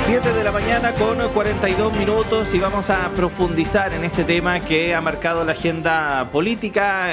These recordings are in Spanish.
7 de la mañana con 42 minutos y vamos a profundizar en este tema que ha marcado la agenda política,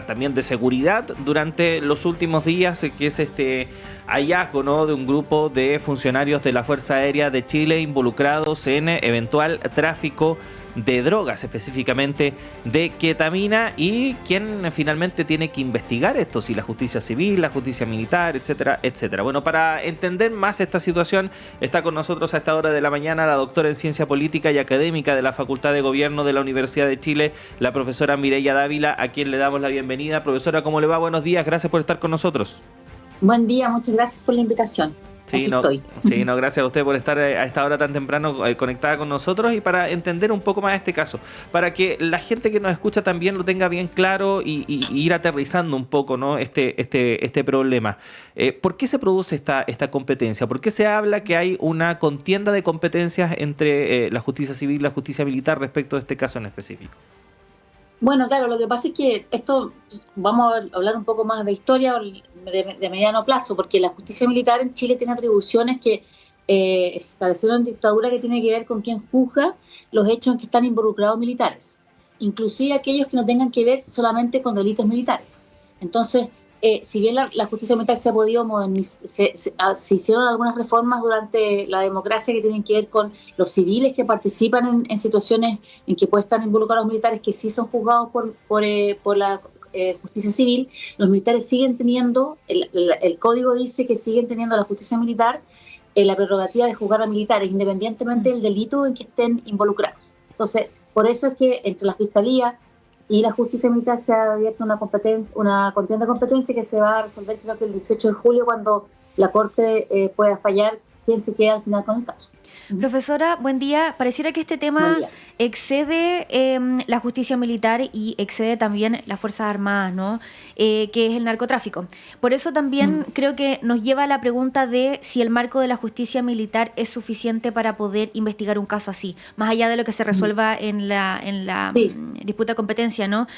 también de seguridad durante los últimos días, que es este hallazgo, ¿no?, de un grupo de funcionarios de la Fuerza Aérea de Chile involucrados en eventual tráfico de drogas, específicamente de ketamina, y quien finalmente tiene que investigar esto, si la justicia civil, la justicia militar, etcétera, etcétera. Bueno, para entender más esta situación, está con nosotros a esta hora de la mañana la doctora en Ciencia Política y Académica de la Facultad de Gobierno de la Universidad de Chile, la profesora Mireya Dávila, a quien le damos la bienvenida. Profesora, ¿cómo le va? Buenos días, gracias por estar con nosotros. Buen día, muchas gracias por la invitación. Sí, gracias a usted por estar a esta hora tan temprano conectada con nosotros y para entender un poco más este caso, para que la gente que nos escucha también lo tenga bien claro y ir aterrizando un poco, ¿no?, este problema. ¿Por qué se produce esta competencia? ¿Por qué se habla que hay una contienda de competencias entre la justicia civil y la justicia militar respecto de este caso en específico? Bueno, claro, lo que pasa es que esto, vamos a hablar un poco más de historia de mediano plazo, porque la justicia militar en Chile tiene atribuciones que se establecieron en dictadura, que tiene que ver con quién juzga los hechos en que están involucrados militares, inclusive aquellos que no tengan que ver solamente con delitos militares. Entonces, si bien la justicia militar se ha podido modernizar, se hicieron algunas reformas durante la democracia que tienen que ver con los civiles que participan en situaciones en que pueden estar involucrados los militares, que sí son juzgados por la justicia civil. Los militares siguen teniendo, el código dice que siguen teniendo la justicia militar la prerrogativa de juzgar a militares, independientemente del delito en que estén involucrados. Entonces, por eso es que entre la Fiscalía y la justicia militar se ha abierto una contienda de competencia que se va a resolver, creo que el 18 de julio, cuando la Corte pueda fallar quién se queda al final con el caso. Profesora, buen día. Pareciera que este tema excede la justicia militar y excede también las Fuerzas Armadas, ¿no? Que es el narcotráfico. Por eso también creo que nos lleva a la pregunta de si el marco de la justicia militar es suficiente para poder investigar un caso así, más allá de lo que se resuelva en la disputa de competencia, ¿no?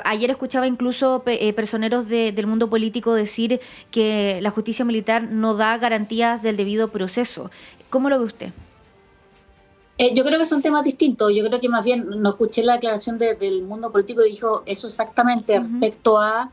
Ayer escuchaba incluso personeros del mundo político decir que la justicia militar no da garantías del debido proceso. ¿Cómo lo ve usted? Yo creo que son temas distintos. Yo creo que más bien no escuché la declaración del mundo político y dijo eso exactamente respecto a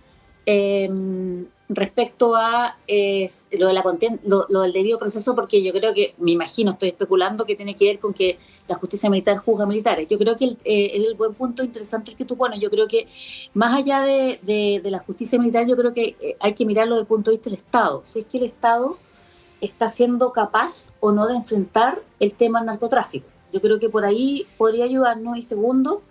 lo de la lo del debido proceso, porque yo creo que, me imagino, estoy especulando, que tiene que ver con que la justicia militar juzga militares. Yo creo que el buen punto interesante es que tú pones. Yo creo que más allá de la justicia militar, yo creo que hay que mirarlo desde el punto de vista del Estado. Si es que el Estado está siendo capaz o no de enfrentar el tema del narcotráfico. Yo creo que por ahí podría ayudarnos. Y segundo,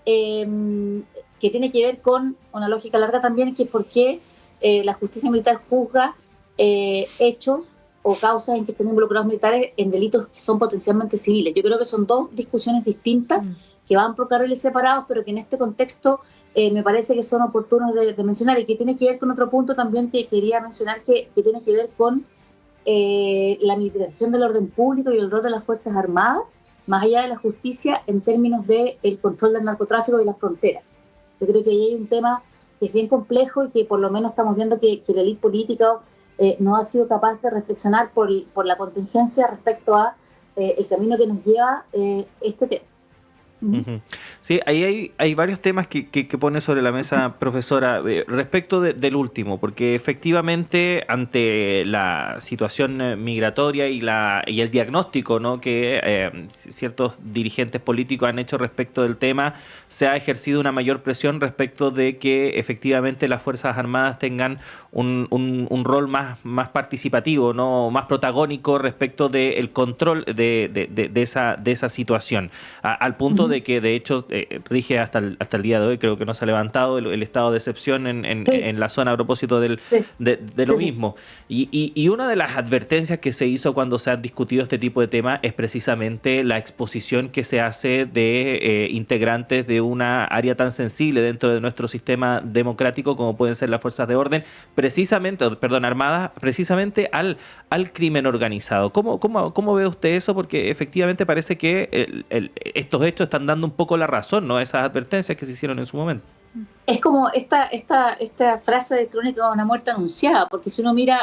que tiene que ver con una lógica larga también, que es por qué la justicia militar juzga hechos o causas en que estén involucrados militares en delitos que son potencialmente civiles. Yo creo que son dos discusiones distintas que van por carriles separados, pero que en este contexto me parece que son oportunos de mencionar, y que tiene que ver con otro punto también que quería mencionar, que tiene que ver con la militarización del orden público y el rol de las Fuerzas Armadas, más allá de la justicia, en términos del control del narcotráfico y las fronteras. Yo creo que ahí hay un tema que es bien complejo y que por lo menos estamos viendo que la élite política no ha sido capaz de reflexionar por la contingencia respecto a el camino que nos lleva este tema. Sí, ahí hay varios temas que pone sobre la mesa, profesora, respecto del último, porque efectivamente ante la situación migratoria y el diagnóstico, ¿no?, que ciertos dirigentes políticos han hecho respecto del tema, se ha ejercido una mayor presión respecto de que efectivamente las Fuerzas Armadas tengan un rol más participativo, ¿no?, más protagónico respecto del control de esa situación, al punto de que de hecho rige hasta el día de hoy. Creo que no se ha levantado el estado de excepción en la zona a propósito de lo mismo. Y una de las advertencias que se hizo cuando se han discutido este tipo de temas es precisamente la exposición que se hace de integrantes de una área tan sensible dentro de nuestro sistema democrático como pueden ser las fuerzas de orden, armadas, precisamente al crimen organizado. ¿Cómo ve usted eso? Porque efectivamente parece que estos hechos están dando un poco la razón, ¿no?, a esas advertencias que se hicieron en su momento. Es como esta frase de Crónica de una muerte anunciada, porque si uno mira,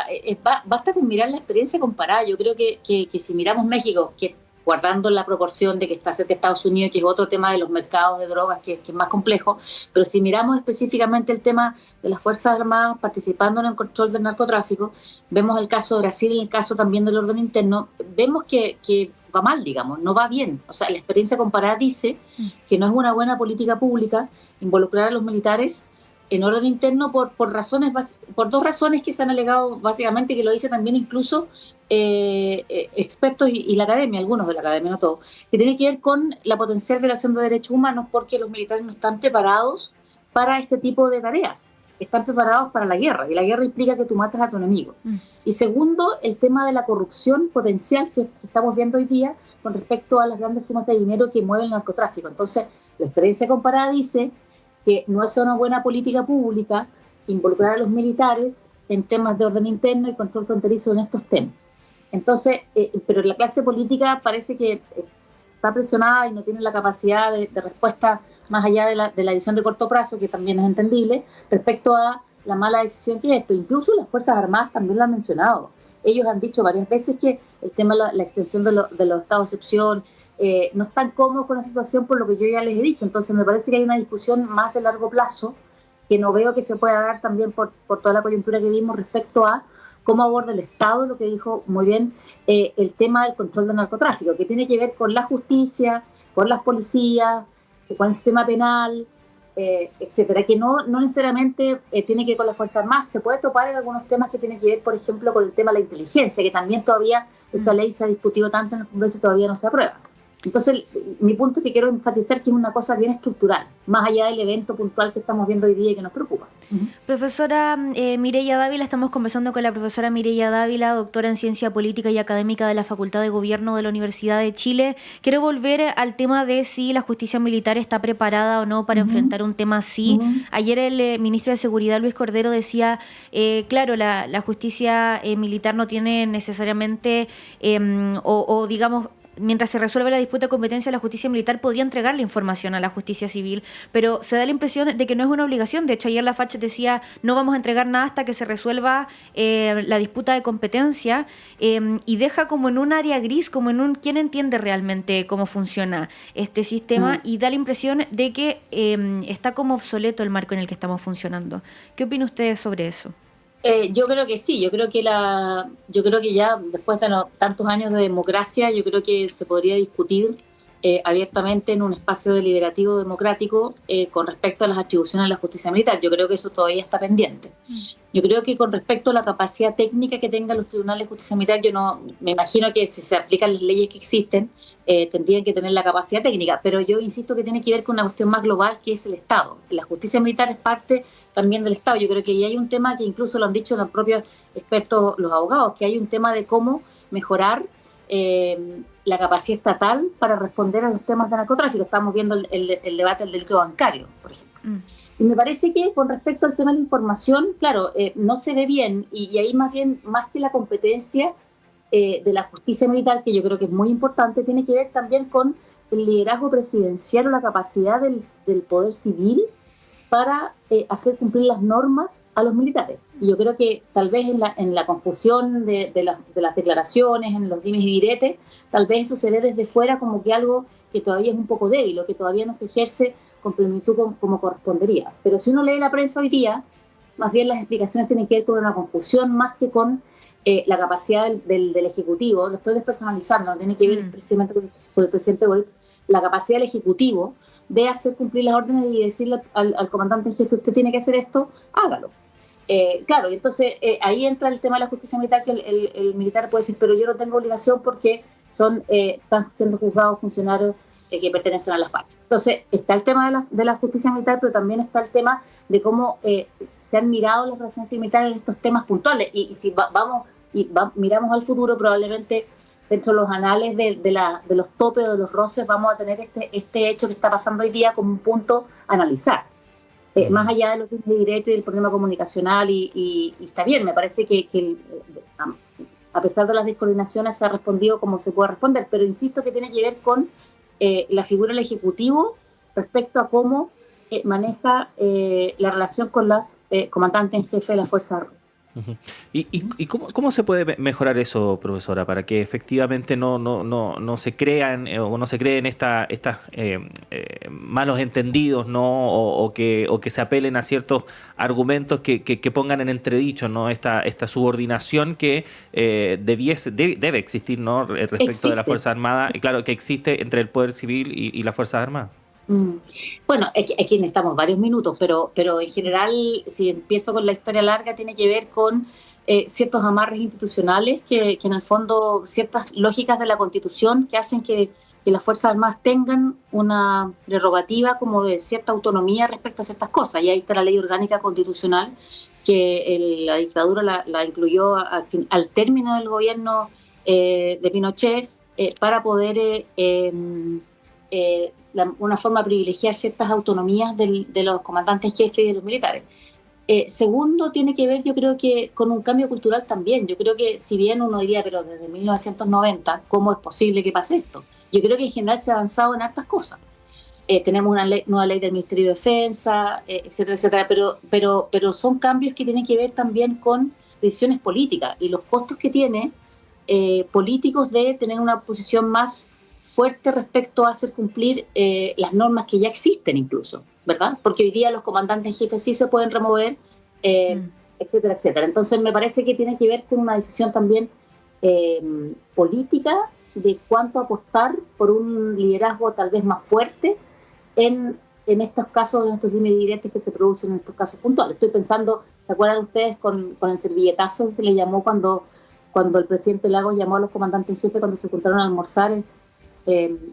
basta con mirar la experiencia comparada. Yo creo que si miramos México, que guardando la proporción de que está cerca de Estados Unidos, que es otro tema de los mercados de drogas que es más complejo, pero si miramos específicamente el tema de las Fuerzas Armadas participando en el control del narcotráfico, vemos el caso de Brasil y el caso también del orden interno, vemos que va mal, digamos, no va bien. O sea, la experiencia comparada dice que no es una buena política pública involucrar a los militares en orden interno por dos razones que se han alegado básicamente, que lo dice también incluso expertos y la academia, algunos de la academia, no todos, que tiene que ver con la potencial violación de derechos humanos, porque los militares no están preparados para este tipo de tareas, están preparados para la guerra, y la guerra implica que tú matas a tu enemigo. Y segundo, el tema de la corrupción potencial que estamos viendo hoy día con respecto a las grandes sumas de dinero que mueve el narcotráfico. Entonces, la experiencia comparada dice que no es una buena política pública involucrar a los militares en temas de orden interno y control fronterizo en estos temas. Entonces, pero la clase política parece que está presionada y no tiene la capacidad de respuesta más allá de la visión de corto plazo, que también es entendible, respecto a la mala decisión que es esto. Incluso las Fuerzas Armadas también lo han mencionado. Ellos han dicho varias veces que el tema de la extensión de los estados de excepción, no están cómodos con la situación por lo que yo ya les he dicho. Entonces me parece que hay una discusión más de largo plazo que no veo que se pueda dar también por toda la coyuntura que vimos respecto a cómo aborda el Estado, lo que dijo muy bien, el tema del control del narcotráfico, que tiene que ver con la justicia, con las policías, con el sistema penal, etcétera, que no necesariamente tiene que ver con las Fuerzas Armadas. Se puede topar en algunos temas que tienen que ver, por ejemplo, con el tema de la inteligencia, que también todavía esa ley se ha discutido tanto en el Congreso y todavía no se aprueba. Entonces, mi punto es que quiero enfatizar que es una cosa bien estructural, más allá del evento puntual que estamos viendo hoy día y que nos preocupa. Profesora Mireya Dávila, estamos conversando con la profesora Mireya Dávila, doctora en Ciencia Política y Académica de la Facultad de Gobierno de la Universidad de Chile. Quiero volver al tema de si la justicia militar está preparada o no para enfrentar un tema así. Ayer el ministro de Seguridad, Luis Cordero, decía, claro, la justicia militar no tiene necesariamente, digamos, mientras se resuelve la disputa de competencia, la justicia militar podría entregar la información a la justicia civil, pero se da la impresión de que no es una obligación. De hecho, ayer la FACH decía, no vamos a entregar nada hasta que se resuelva la disputa de competencia, y deja como en un área gris, como en un quién entiende realmente cómo funciona este sistema, y da la impresión de que está como obsoleto el marco en el que estamos funcionando. ¿Qué opina usted sobre eso? Yo creo que sí, yo creo que ya después de tantos años de democracia, yo creo que se podría discutir abiertamente en un espacio deliberativo democrático con respecto a las atribuciones de la justicia militar. Yo creo que eso todavía está pendiente. Yo creo que con respecto a la capacidad técnica que tengan los tribunales de justicia militar, yo no me imagino que si se aplican las leyes que existen, tendrían que tener la capacidad técnica, pero yo insisto que tiene que ver con una cuestión más global, que es el Estado. La justicia militar es parte también del Estado. Yo creo que ahí hay un tema que incluso lo han dicho los propios expertos, los abogados, que hay un tema de cómo mejorar la capacidad estatal para responder a los temas de narcotráfico. Estamos viendo el debate del delito bancario, por ejemplo. Y me parece que con respecto al tema de la información, claro, no se ve bien, y ahí más que la competencia de la justicia militar, que yo creo que es muy importante, tiene que ver también con el liderazgo presidencial o la capacidad del poder civil para hacer cumplir las normas a los militares. Y yo creo que tal vez en la confusión de las declaraciones, en los dimes y diretes, tal vez eso se ve desde fuera como que algo que todavía es un poco débil o que todavía no se ejerce con plenitud como correspondería. Pero si uno lee la prensa hoy día, más bien las explicaciones tienen que ver con una confusión más que con la capacidad del Ejecutivo. Lo estoy despersonalizando, no tiene que ver precisamente con el presidente Boric, la capacidad del Ejecutivo de hacer cumplir las órdenes y decirle al comandante en jefe, usted tiene que hacer esto, hágalo. Claro, y entonces ahí entra el tema de la justicia militar, que el militar puede decir, pero yo no tengo obligación porque están siendo juzgados funcionarios que pertenecen a la FACH. Entonces está el tema de la justicia militar, pero también está el tema de cómo se han mirado las relaciones militares en estos temas puntuales, y si miramos al futuro, probablemente dentro de los anales de los topes o de los roces vamos a tener este hecho que está pasando hoy día como un punto a analizar. Más allá de lo que es directo y del problema comunicacional, y está bien, me parece que a pesar de las descoordinaciones se ha respondido como se puede responder, pero insisto que tiene que ver con la figura del Ejecutivo respecto a cómo maneja la relación con los comandantes en jefe de la Fuerza Armada. Ujú. ¿Y cómo se puede mejorar eso, profesora, para que efectivamente no se crean o no se creen estas malos entendidos, ¿no? O que se apelen a ciertos argumentos que pongan en entredicho, ¿no? Esta subordinación que debe existir, ¿no? Respecto de la Fuerza Armada, y claro, que existe entre el Poder Civil y las Fuerzas Armadas. Bueno, aquí necesitamos varios minutos, pero en general, si empiezo con la historia larga, tiene que ver con ciertos amarres institucionales que en el fondo, ciertas lógicas de la Constitución que hacen que las Fuerzas Armadas tengan una prerrogativa como de cierta autonomía respecto a ciertas cosas. Y ahí está la Ley Orgánica Constitucional, que la dictadura la incluyó al término del gobierno de Pinochet para poder... una forma de privilegiar ciertas autonomías de los comandantes jefes y de los militares. Segundo, tiene que ver, yo creo que con un cambio cultural también. Yo creo que si bien uno diría, pero desde 1990, ¿cómo es posible que pase esto? Yo creo que en general se ha avanzado en hartas cosas. Tenemos una nueva ley del Ministerio de Defensa, etcétera, etcétera, pero son cambios que tienen que ver también con decisiones políticas y los costos que tiene políticos de tener una posición más fuerte respecto a hacer cumplir las normas que ya existen incluso, ¿verdad? Porque hoy día los comandantes en jefe sí se pueden remover, etcétera, etcétera. Entonces me parece que tiene que ver con una decisión también política de cuánto apostar por un liderazgo tal vez más fuerte en estos casos, en estos dimes y diretes que se producen en estos casos puntuales. Estoy pensando, ¿se acuerdan ustedes con el servilletazo que se le llamó cuando el presidente Lagos llamó a los comandantes en jefe cuando se juntaron a almorzar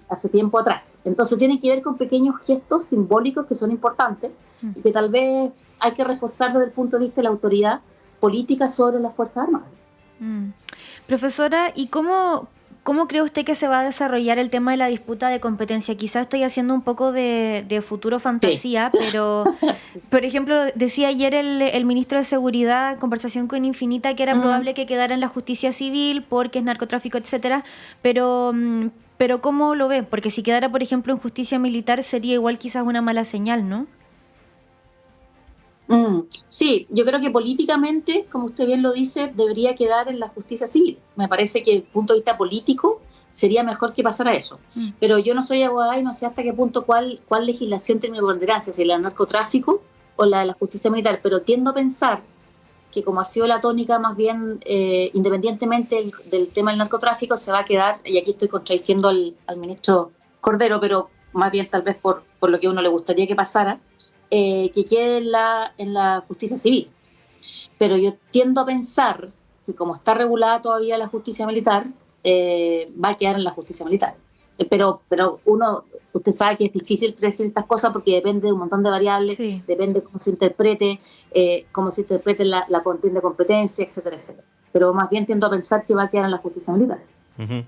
hace tiempo atrás? Entonces tiene que ver con pequeños gestos simbólicos que son importantes y que tal vez hay que reforzar desde el punto de vista de la autoridad política sobre las Fuerzas Armadas. Profesora, ¿y cómo cree usted que se va a desarrollar el tema de la disputa de competencia? Quizás estoy haciendo un poco de futuro fantasía, sí. Pero, por ejemplo, decía ayer el ministro de Seguridad, en conversación con Infinita, que era probable que quedara en la justicia civil porque es narcotráfico, etcétera, pero ¿cómo lo ve? Porque si quedara, por ejemplo, en justicia militar sería igual quizás una mala señal, ¿no? Sí, yo creo que políticamente, como usted bien lo dice, debería quedar en la justicia civil. Me parece que desde el punto de vista político sería mejor que pasara eso. Pero yo no soy abogada y no sé hasta qué punto cuál legislación tiene preponderancia, si la del narcotráfico o la de la justicia militar, pero tiendo a pensar que como ha sido la tónica más bien independientemente del tema del narcotráfico, se va a quedar, y aquí estoy contradiciendo al ministro Cordero, pero más bien tal vez por lo que a uno le gustaría que pasara, que quede en la justicia civil. Pero yo tiendo a pensar que como está regulada todavía la justicia militar, va a quedar en la justicia militar. Pero usted sabe que es difícil decir estas cosas porque depende de un montón de variables, sí. Depende cómo se interprete la contienda de competencia, etcétera, etcétera. Pero más bien tiendo a pensar que va a quedar en la justicia militar. Uh-huh.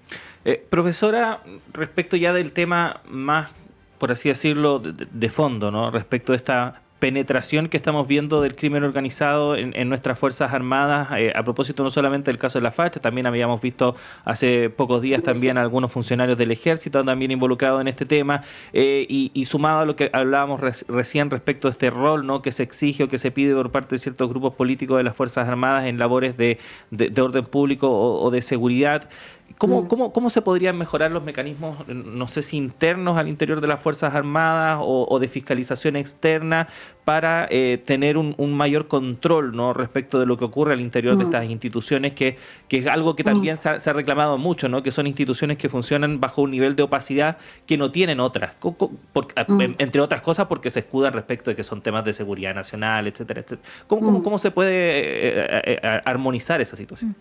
Profesora, respecto ya del tema más, por así decirlo, de fondo, ¿no? Respecto de esta penetración que estamos viendo del crimen organizado en nuestras Fuerzas Armadas, a propósito no solamente del caso de la facha, también habíamos visto hace pocos días también algunos funcionarios del Ejército también involucrados en este tema, y sumado a lo que hablábamos recién respecto de este rol, ¿no?, que se exige o que se pide por parte de ciertos grupos políticos de las Fuerzas Armadas en labores de orden público o de seguridad. ¿Cómo se podrían mejorar los mecanismos, no sé si internos al interior de las Fuerzas Armadas o de fiscalización externa para tener un mayor control, ¿no?, respecto de lo que ocurre al interior de estas instituciones, que es algo que también se ha reclamado mucho, ¿no?, que son instituciones que funcionan bajo un nivel de opacidad que no tienen otras, entre otras cosas porque se escudan respecto de que son temas de seguridad nacional, etcétera, etcétera. ¿Cómo se puede armonizar esa situación?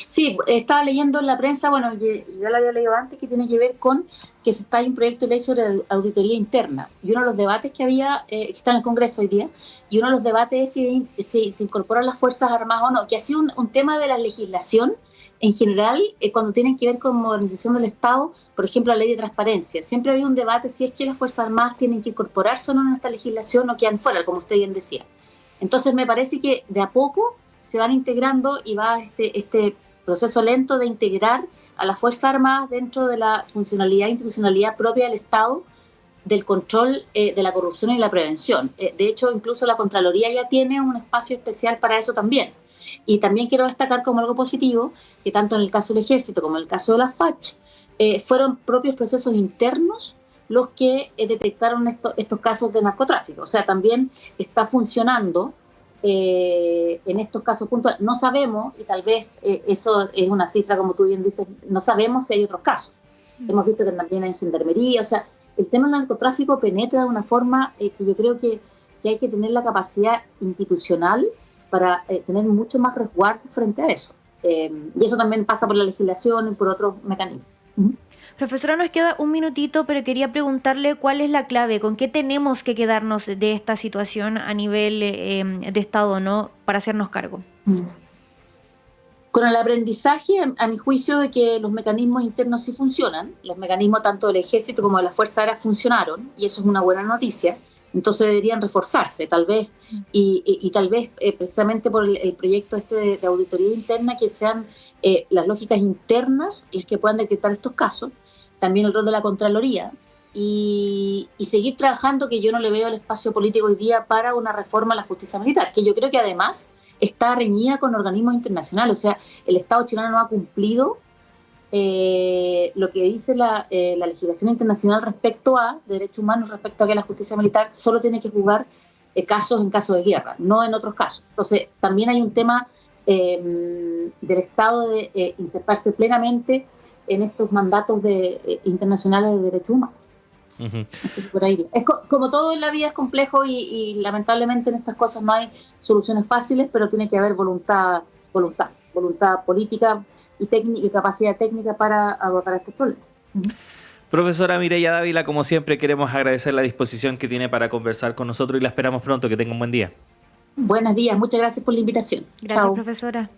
Sí, estaba leyendo en la prensa, bueno, ya lo había leído antes, que tiene que ver con que hay un proyecto de ley sobre auditoría interna, y uno de los debates que había, que está en el Congreso hoy día, y uno de los debates es si se incorporan las Fuerzas Armadas o no, que ha sido un tema de la legislación en general, cuando tienen que ver con modernización del Estado, por ejemplo, la ley de transparencia. Siempre había un debate si es que las Fuerzas Armadas tienen que incorporarse o no en esta legislación o quedan fuera, como usted bien decía. Entonces me parece que de a poco se van integrando y va este proceso lento de integrar a las Fuerzas Armadas dentro de la funcionalidad e institucionalidad propia del Estado, del control de la corrupción y la prevención. De hecho, incluso la Contraloría ya tiene un espacio especial para eso también. Y también quiero destacar como algo positivo que tanto en el caso del Ejército como en el caso de la FACH fueron propios procesos internos los que detectaron estos casos de narcotráfico. O sea, también está funcionando en estos casos puntuales. No sabemos, y tal vez eso es una cifra, como tú bien dices, no sabemos si hay otros casos. Hemos visto que también hay gendarmería. O sea, el tema del narcotráfico penetra de una forma que yo creo que hay que tener la capacidad institucional para tener mucho más resguardo frente a eso. Y eso también pasa por la legislación y por otros mecanismos. Profesora, nos queda un minutito, pero quería preguntarle cuál es la clave, con qué tenemos que quedarnos de esta situación a nivel de Estado, ¿no?, para hacernos cargo. Con el aprendizaje, a mi juicio, de que los mecanismos internos sí funcionan, los mecanismos tanto del Ejército como de las Fuerzas Aéreas funcionaron, y eso es una buena noticia. Entonces deberían reforzarse, tal vez, y tal vez precisamente por el proyecto de auditoría interna, que sean las lógicas internas las que puedan detectar estos casos, también el rol de la Contraloría, y seguir trabajando, que yo no le veo el espacio político hoy día para una reforma a la justicia militar, que yo creo que además está reñida con organismos internacionales. O sea, el Estado chileno no ha cumplido lo que dice la legislación internacional respecto a derechos humanos, respecto a que la justicia militar solo tiene que juzgar casos en caso de guerra, no en otros casos. Entonces, también hay un tema del Estado de insertarse plenamente en estos mandatos internacionales de derechos humanos. Así que por ahí. Como todo en la vida es complejo y lamentablemente en estas cosas no hay soluciones fáciles, pero tiene que haber voluntad política y capacidad técnica para estos problemas. Profesora Mireya Dávila, como siempre, queremos agradecer la disposición que tiene para conversar con nosotros y la esperamos pronto. Que tenga un buen día. Buenos días, muchas gracias por la invitación. Gracias, Chao. profesora.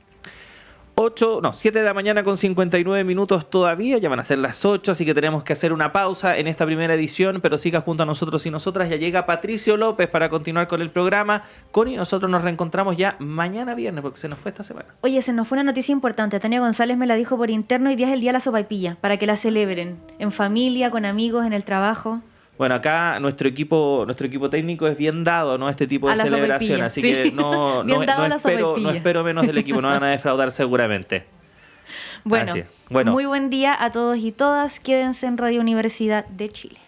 7 de la mañana con 59 minutos todavía, ya van a ser las 8, así que tenemos que hacer una pausa en esta primera edición, pero siga junto a nosotros y nosotras. Ya llega Patricio López para continuar con el programa. Connie, nosotros nos reencontramos ya mañana viernes, porque se nos fue esta semana. Oye, se nos fue una noticia importante. Tania González me la dijo por interno, hoy día es el día de la sopaipilla, para que la celebren, en familia, con amigos, en el trabajo. Bueno, acá nuestro equipo técnico es bien dado, ¿no?, a este tipo de celebración, así que no espero menos del equipo, no van a defraudar seguramente. Bueno, muy buen día a todos y todas. Quédense en Radio Universidad de Chile.